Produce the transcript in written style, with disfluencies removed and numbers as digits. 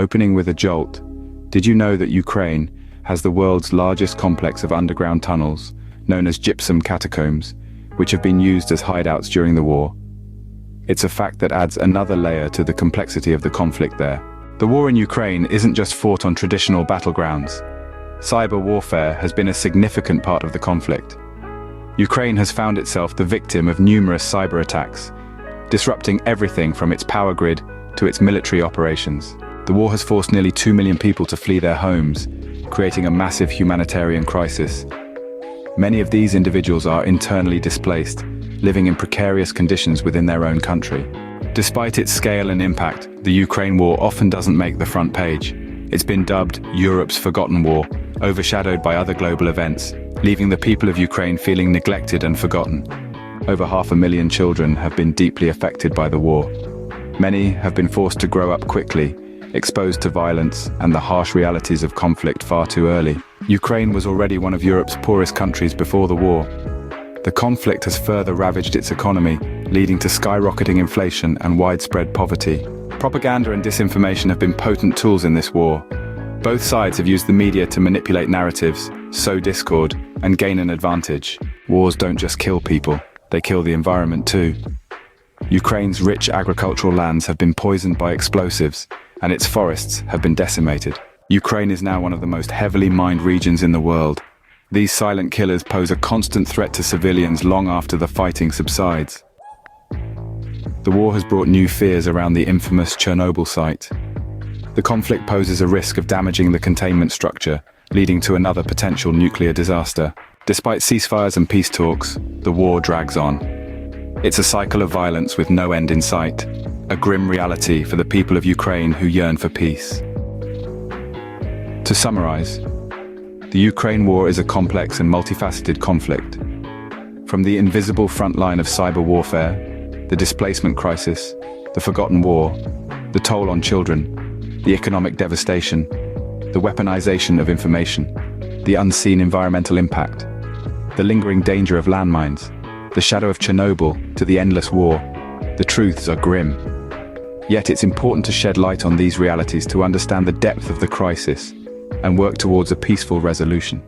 Opening with a jolt, did you know that Ukraine has the world's largest complex of underground tunnels, known as gypsum catacombs, which have been used as hideouts during the war? It's a fact that adds another layer to the complexity of the conflict there. The war in Ukraine isn't just fought on traditional battlegrounds. Cyber warfare has been a significant part of the conflict. Ukraine has found itself the victim of numerous cyber attacks, disrupting everything from its power grid to its military operations. The war has forced nearly 2 million people to flee their homes, creating a massive humanitarian crisis. Many of these individuals are internally displaced, living in precarious conditions within their own country. Despite its scale and impact, the Ukraine war often doesn't make the front page. It's been dubbed Europe's forgotten war, overshadowed by other global events, leaving the people of Ukraine feeling neglected and forgotten. Over 500,000 children have been deeply affected by the war. Many have been forced to grow up quickly, exposed to violence and the harsh realities of conflict far too early. Ukraine was already one of Europe's poorest countries before the war. The conflict has further ravaged its economy, leading to skyrocketing inflation and widespread poverty. Propaganda and disinformation have been potent tools in this war. Both sides have used the media to manipulate narratives, sow discord, and gain an advantage. Wars don't just kill people, they kill the environment too. Ukraine's rich agricultural lands have been poisoned by explosives, and its forests have been decimated. Ukraine is now one of the most heavily mined regions in the world. These silent killers pose a constant threat to civilians long after the fighting subsides. The war has brought new fears around the infamous Chernobyl site. The conflict poses a risk of damaging the containment structure, leading to another potential nuclear disaster. Despite ceasefires and peace talks, the war drags on. It's a cycle of violence with no end in sight, a grim reality for the people of Ukraine who yearn for peace. To summarize, the Ukraine war is a complex and multifaceted conflict. From the invisible front line of cyber warfare, the displacement crisis, the forgotten war, the toll on children, the economic devastation, the weaponization of information, the unseen environmental impact, the lingering danger of landmines, the shadow of Chernobyl to the endless war, the truths are grim. Yet it's important to shed light on these realities to understand the depth of the crisis and work towards a peaceful resolution.